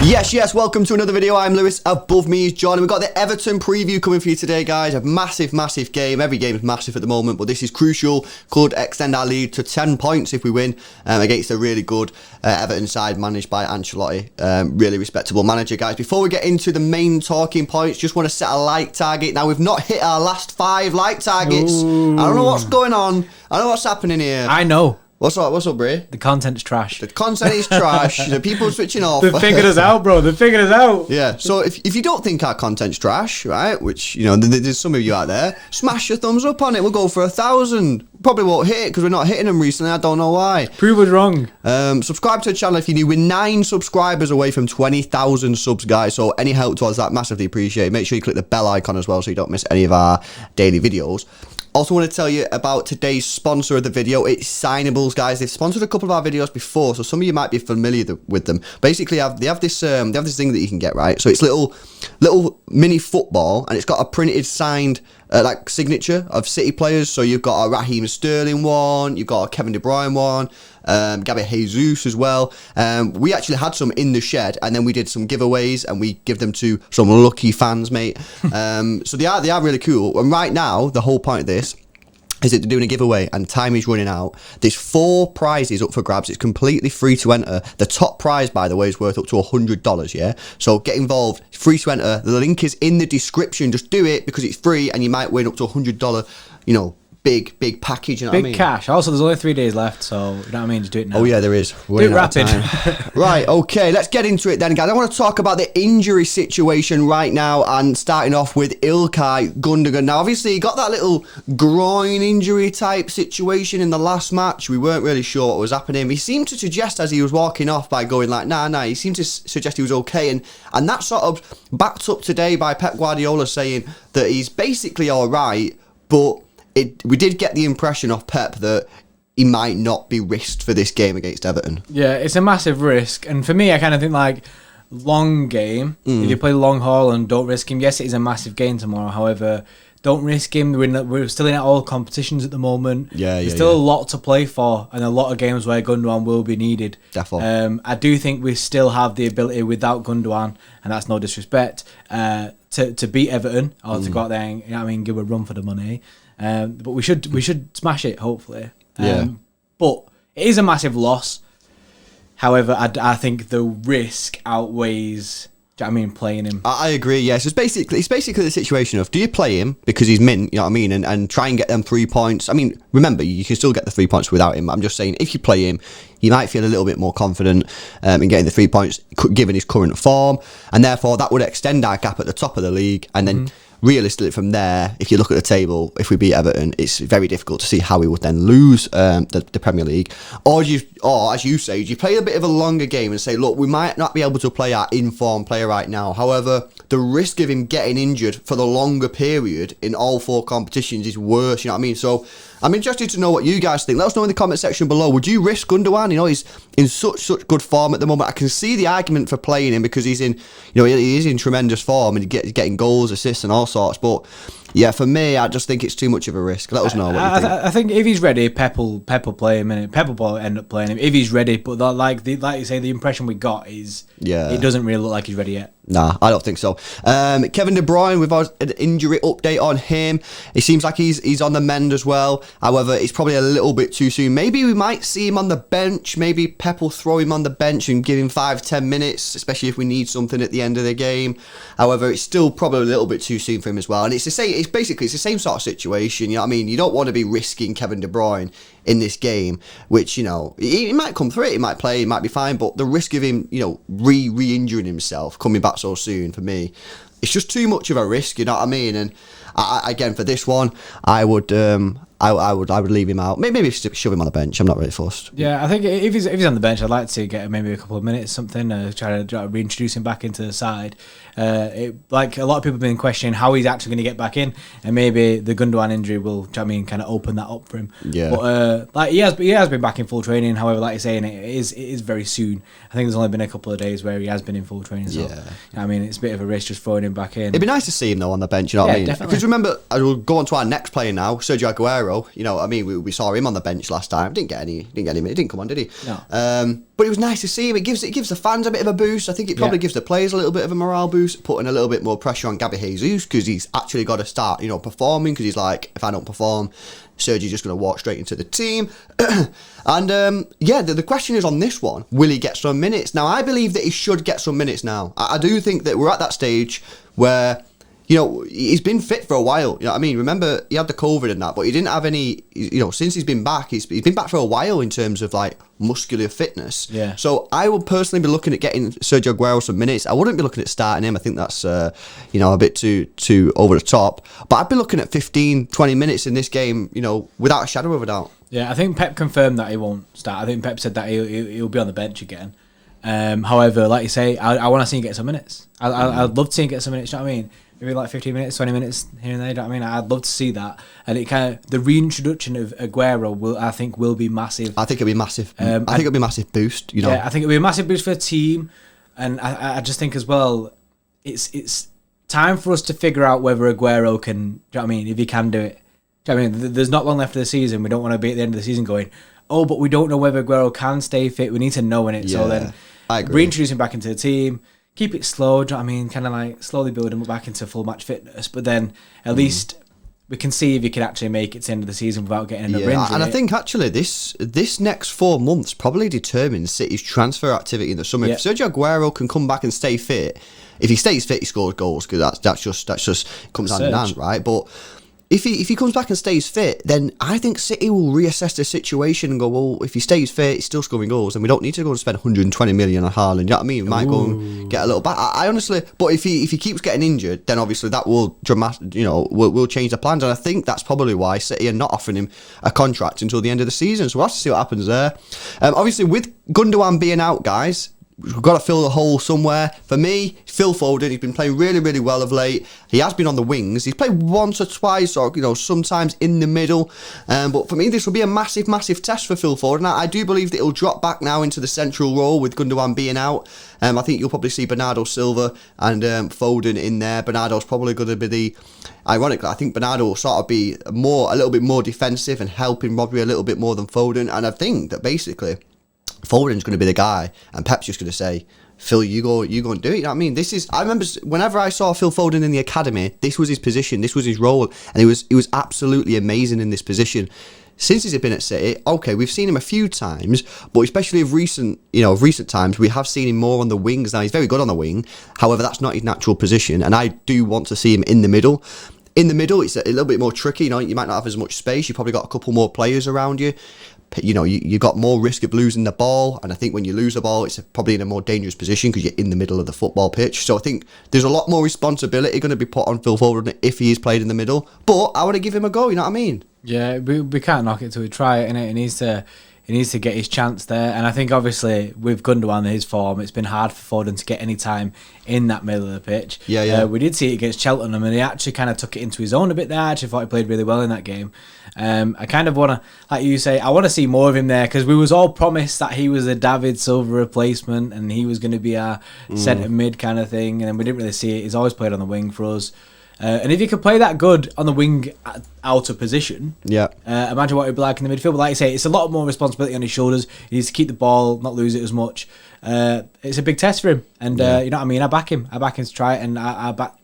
Yes, welcome to another video. I'm Lewis, above me is John, and we've got the Everton preview coming for you today, guys. A massive game. Every game is massive at the moment, but this is crucial. Could extend our lead to 10 points if we win against a really good Everton side managed by Ancelotti. Really respectable manager, guys. Before we get into the main talking points, just want to set a like target. Now, we've not hit our last 5 like targets. Ooh. I don't know what's going on. I don't know what's happening here. I know. What's up, Bray? The content's trash. The content is trash. The people are switching off. They figured us out, bro. They figured us out. Yeah. So if you don't think our content's trash, right, which, you know, there's some of you out there, smash your thumbs up on it. We'll go for 1,000. Probably won't hit it because we're not hitting them recently. I don't know why. Prove us wrong. Subscribe to the channel if you're new. We're 9 subscribers away from 20,000 subs, guys. So any help towards that, massively appreciated. Make sure you click the bell icon as well so you don't miss any of our daily videos. Also want to tell you about today's sponsor of the video. It's Signables, guys. They've sponsored a couple of our videos before, so some of you might be familiar with them. Basically, they have this thing that you can get, right? So it's little mini football, and it's got a printed signed like signature of City players. So you've got a Raheem Sterling one, you've got a Kevin De Bruyne one, Gabby Jesus as well. We actually had some in the shed, and then we did some giveaways, and we give them to some lucky fans, mate. So they are really cool. And right now, the whole point of this is that they're doing a giveaway and time is running out. There's 4 prizes up for grabs. It's completely free to enter. The top prize, by the way, is worth up to $100, yeah? So get involved. It's free to enter. The link is in the description. Just do it because it's free and you might win up to $100, you know, big package, you know what I mean? Big cash. Also, there's only 3 days left, so you know what I mean? Just do it now. Oh yeah, there is. Do it rapid. Right, okay, let's get into it then, guys. I want to talk about the injury situation right now, and starting off with Ilkay Gundogan. Now, obviously, he got that little groin injury type situation in the last match. We weren't really sure what was happening. He seemed to suggest as he was walking off by going like, nah, he seemed to suggest he was okay, and that sort of backed up today by Pep Guardiola saying that he's basically all right, but we did get the impression of Pep that he might not be risked for this game against Everton. Yeah, it's a massive risk. And for me, I kind of think like long game, if you play long haul and don't risk him, yes, it is a massive game tomorrow. However, don't risk him. We're still in all competitions at the moment. There's still a lot to play for and a lot of games where Gundogan will be needed. Definitely. I do think we still have the ability without Gundogan, and that's no disrespect, to beat Everton or to go out there and, you know what I mean, give a run for the money. But we should smash it, hopefully. But it is a massive loss. However, I think the risk outweighs, do you know what I mean, playing him. I agree, yes. It's basically the situation of, do you play him because he's mint, you know what I mean, and try and get them 3 points? I mean, remember, you can still get the 3 points without him. I'm just saying, if you play him, you might feel a little bit more confident in getting the 3 points, given his current form, and therefore that would extend our gap at the top of the league, and then realistically from there, if you look at the table, if we beat Everton, it's very difficult to see how we would then lose the Premier League. Or as you say, you play a bit of a longer game and say, look, we might not be able to play our in-form player right now. However, the risk of him getting injured for the longer period in all 4 competitions is worse, you know what I mean? So I'm interested to know what you guys think. Let us know in the comment section below. Would you risk Gundogan? You know, he's in such good form at the moment. I can see the argument for playing him because he's in, you know, he is in tremendous form and he's getting goals, assists and all sorts. But yeah, for me, I just think it's too much of a risk. Let us know what you think. I think if he's ready, Pep will play him, and Pep will end up playing him if he's ready. But like you say, the impression we got is it doesn't really look like he's ready yet. Nah, I don't think so. Kevin De Bruyne, we've had an injury update on him. It seems like he's on the mend as well. However, it's probably a little bit too soon. Maybe we might see him on the bench. Maybe Pep will throw him on the bench and give him 5-10 minutes, especially if we need something at the end of the game. However, it's still probably a little bit too soon for him as well. And it's the same. It's the same sort of situation. You know what I mean? You don't want to be risking Kevin De Bruyne in this game, which, you know, he might come through it, he might play, he might be fine, but the risk of him, you know, re-injuring himself coming back so soon, for me, it's just too much of a risk, you know what I mean? And again, for this one, I would leave him out. Maybe shove him on the bench. I'm not really fussed. Yeah, I think if he's on the bench, I'd like to get maybe a couple of minutes, something, try to reintroduce him back into the side. Like a lot of people have been questioning how he's actually going to get back in, and maybe the Gundogan injury will, I mean, kind of open that up for him. Yeah. But like he has been back in full training. However, like you're saying, it is very soon. I think there's only been a couple of days where he has been in full training. So, yeah. I mean, it's a bit of a risk just throwing him back in. It'd be nice to see him though on the bench. You know what I mean? Definitely. Because remember, I will go on to our next player now, Sergio Aguero. Aguero, you know, I mean, we saw him on the bench last time. Didn't get any minutes. He didn't come on, did he? No. But it was nice to see him. It gives the fans a bit of a boost. I think it probably gives the players a little bit of a morale boost, putting a little bit more pressure on Gabby Jesus because he's actually got to start, you know, performing. Because he's like, if I don't perform, Sergio's just going to walk straight into the team. And the question is on this one: will he get some minutes? Now, I believe that he should get some minutes now. I do think that we're at that stage where, you know, he's been fit for a while. You know what I mean? Remember, he had the COVID and that, but he didn't have any, you know, since he's been back, he's been back for a while in terms of, like, muscular fitness. Yeah. So I would personally be looking at getting Sergio Aguero some minutes. I wouldn't be looking at starting him. I think that's, you know, a bit too over the top. But I'd be looking at 15, 20 minutes in this game, you know, without a shadow of a doubt. Yeah, I think Pep confirmed that he won't start. I think Pep said that he'll be on the bench again. However, like you say, I want to see him get some minutes. I'd love to see him get some minutes, you know what I mean? Maybe like 15 minutes, 20 minutes here and there, you know what I mean? I'd love to see that. And it kind of, the reintroduction of Aguero will be massive. I think it'll be massive. I think it'll be a massive boost, you know? Yeah, I think it'll be a massive boost for the team. And I just think as well, it's time for us to figure out whether Aguero can, do you know what I mean? If he can do it. Do you know what I mean? There's not long left of the season. We don't want to be at the end of the season going, oh, but we don't know whether Aguero can stay fit. We need to know in it. So then reintroduce him back into the team. Keep it slow, do you know what I mean? Kind of like slowly build him back into full match fitness. But then at least we can see if he can actually make it to the end of the season without getting another injury. And I think actually this next 4 months probably determines City's transfer activity in the summer. If Sergio Aguero can come back and stay fit, if he stays fit, he scores goals because that's just comes hand in hand, right? But if he comes back and stays fit, then I think City will reassess the situation and go, well, if he stays fit, he's still scoring goals, and we don't need to go and spend 120 million on Haaland. You know what I mean? We might go and get a little back. I honestly, but if he keeps getting injured, then obviously that will will change the plans, and I think that's probably why City are not offering him a contract until the end of the season. So we'll have to see what happens there. Obviously, with Gundogan being out, guys, we've got to fill the hole somewhere. For me, Phil Foden, he's been playing really, really well of late. He has been on the wings. He's played once or twice, or, you know, sometimes in the middle. But for me, this will be a massive, massive test for Phil Foden. I do believe that he'll drop back now into the central role with Gundogan being out. I think you'll probably see Bernardo Silva and Foden in there. Bernardo's probably going to be the... Ironically, I think Bernardo will sort of be a little bit more defensive and helping Rodri a little bit more than Foden. And I think that basically Foden's going to be the guy, and Pep's just going to say, Phil, you go and do it. You know what I mean? I remember whenever I saw Phil Foden in the academy, this was his position, this was his role, and he was absolutely amazing in this position. Since he's been at City, okay, we've seen him a few times, but especially of recent times, we have seen him more on the wings now. He's very good on the wing. However, that's not his natural position, and I do want to see him in the middle. In the middle, it's a little bit more tricky. You know, you might not have as much space. You've probably got a couple more players around you. You know, you've got more risk of losing the ball, and I think when you lose the ball, it's probably in a more dangerous position because you're in the middle of the football pitch. So I think there's a lot more responsibility going to be put on Phil Foden if he is played in the middle. But I want to give him a go. You know what I mean? Yeah, we can't knock it till we try it, innit? He needs to get his chance there, and I think obviously with Gundogan his form, it's been hard for Foden to get any time in that middle of the pitch. Yeah. We did see it against Cheltenham, and he actually kind of took it into his own a bit there. I actually thought he played really well in that game. I kind of want to, like you say, I want to see more of him there because we was all promised that he was a David Silva replacement and he was going to be our centre mid kind of thing, and then we didn't really see it. He's always played on the wing for us. And if you could play that good on the wing out of position, imagine what it'd be like in the midfield. But like I say, it's a lot more responsibility on his shoulders. He needs to keep the ball, not lose it as much. It's a big test for him, and you know what I mean. I back him to try it, and I back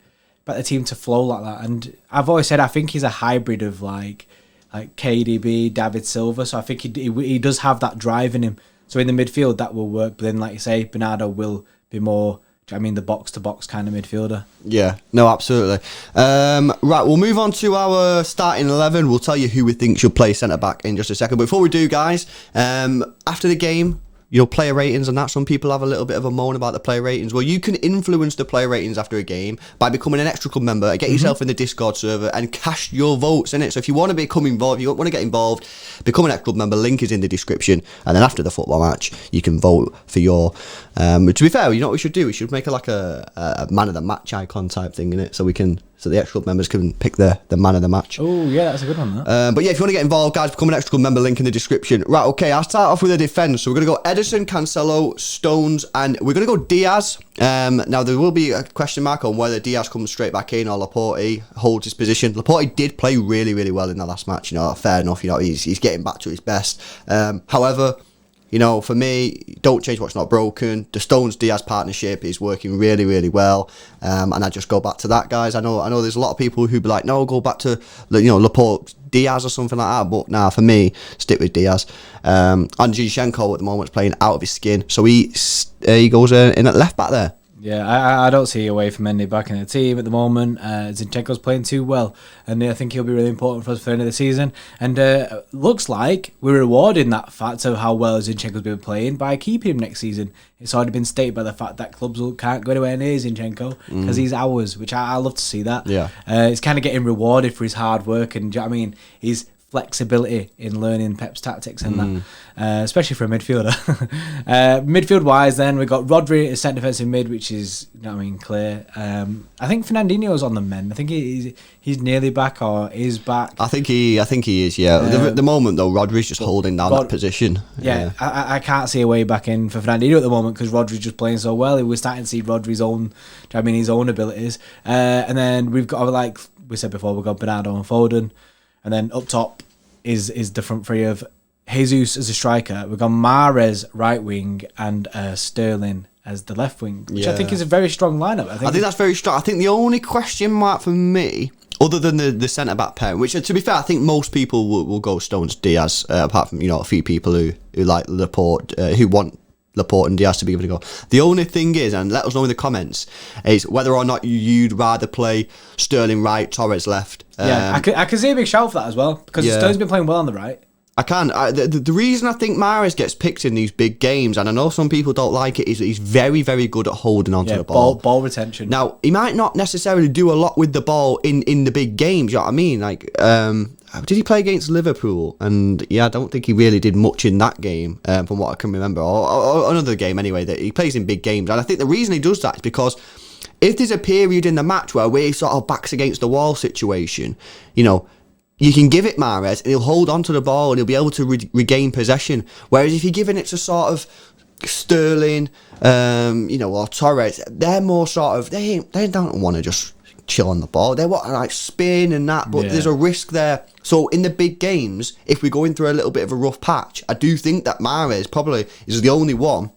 the team to flow like that. And I've always said I think he's a hybrid of like KDB, David Silva. So I think he does have that drive in him. So in the midfield that will work. But then, like you say, Bernardo will be more. I mean, the box-to-box kind of midfielder. Yeah, no, absolutely. Right, we'll move on to our starting 11. We'll tell you who we think should play centre-back in just a second. But before we do, guys, after the game, you know, player ratings and that. Some people have a little bit of a moan about the player ratings. Well, you can influence the player ratings after a game by becoming an extra club member. Get yourself in the Discord server and cast your votes in it. So if you want to become involved, if you want to get involved, become an extra club member. Link is in the description. And then after the football match, you can vote for your... to be fair, you know what we should do? We should make a man of the match icon type thing in it, so we can so the extra club members can pick the man of the match. Oh, yeah, that's a good one, that. But yeah, if you want to get involved, guys, become an extra club member, link in the description. Right, okay, I'll start off with the defence. So we're going to go Ederson, Cancelo, Stones, and we're going to go Diaz. Now, there will be a question mark on whether Diaz comes straight back in or Laporte holds his position. Laporte did play really, really well in the last match. Fair enough. He's getting back to his best. However, for me, don't change what's not broken. The Stones-Diaz partnership is working really, really well. And I just go back to that, guys. I know there's a lot of people who be like, no, go back to, Laporte, Diaz or something like that. But nah, for me, stick with Diaz. And Zinchenko at the moment is playing out of his skin. So he goes in at left back there. Yeah, I don't see a way for Mendy back in the team at the moment. Zinchenko's playing too well, and I think he'll be really important for us for the end of the season. And looks like we're rewarding that fact of how well Zinchenko's been playing by keeping him next season. It's already been stated by the fact that clubs can't go anywhere near Zinchenko because he's ours, which I love to see that. Yeah, it's kind of getting rewarded for his hard work, and do you know what I mean? He's flexibility in learning Pep's tactics and that, especially for a midfielder. Midfield wise, then we've got Rodri as centre defensive mid, which is clear. I think Fernandinho's on the mend. I think he's nearly back or is back. I think he is. Yeah. At the moment though, Rodri's just holding down that position. Yeah, I can't see a way back in for Fernandinho at the moment because Rodri's just playing so well. We're starting to see Rodri's own, his own abilities. And then we've got, like we said before, we've got Bernardo and Foden. And then up top is the front three of Jesus as a striker. We've got Mahrez right wing and Sterling as the left wing, which I think is a very strong lineup. I think that's very strong. I think the only question mark for me, other than the centre back pair, which to be fair, I think most people will go Stones Diaz, apart from a few people who like Laporte, who want Laporte and Diaz to be able to go. The only thing is, and let us know in the comments, is whether or not you'd rather play Sterling right, Torres left. I can see a big shout for that as well because Sterling's been playing well on the right. I can. The reason I think Mahrez gets picked in these big games, and I know some people don't like it, is that he's very, very good at holding onto the ball. Ball retention. Now, he might not necessarily do a lot with the ball in the big games, you know what I mean? Like, did he play against Liverpool? And yeah, I don't think he really did much in that game, from what I can remember. Or another game, anyway, that he plays in big games. And I think the reason he does that is because if there's a period in the match where we're sort of backs against the wall situation, you can give it Mahrez and he'll hold on to the ball and he'll be able to regain possession. Whereas if you're giving it to sort of Sterling, or Torres, they're more sort of, they don't want to just chill on the ball. They want to like spin and that, but there's a risk there. So in the big games, if we're going through a little bit of a rough patch, I do think that Mahrez probably is the only one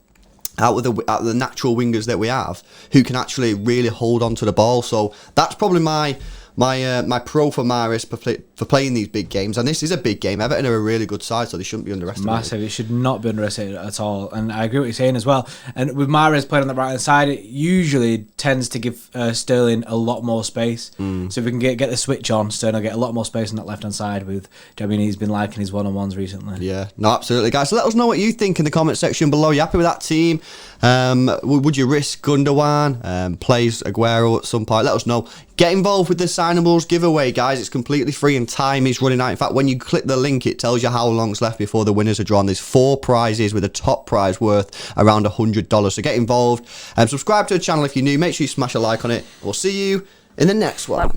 out of the natural wingers that we have who can actually really hold on to the ball. So that's probably my pro for Mahrez for playing these big games, and this is a big game. Everton are a really good side, so they shouldn't be underestimated. Massive, it should not be underestimated at all. And I agree with what you're saying as well. And with Mahrez playing on the right hand side, it usually tends to give Sterling a lot more space. So if we can get the switch on, Sterling will get a lot more space on that left hand side. He's been liking his one-on-ones recently. Yeah, no, absolutely, guys. So let us know what you think in the comment section below. You happy with that team? Would you risk Gundogan plays Aguero at some point? Let us know. Get involved with the signables giveaway, guys. It's completely free and time is running out. In fact, when you click the link, it tells you how long's left before the winners are drawn. There's 4 prizes with a top prize worth around $100. So get involved and subscribe to the channel if you're new. Make sure you smash a like on it. We'll see you in the next one.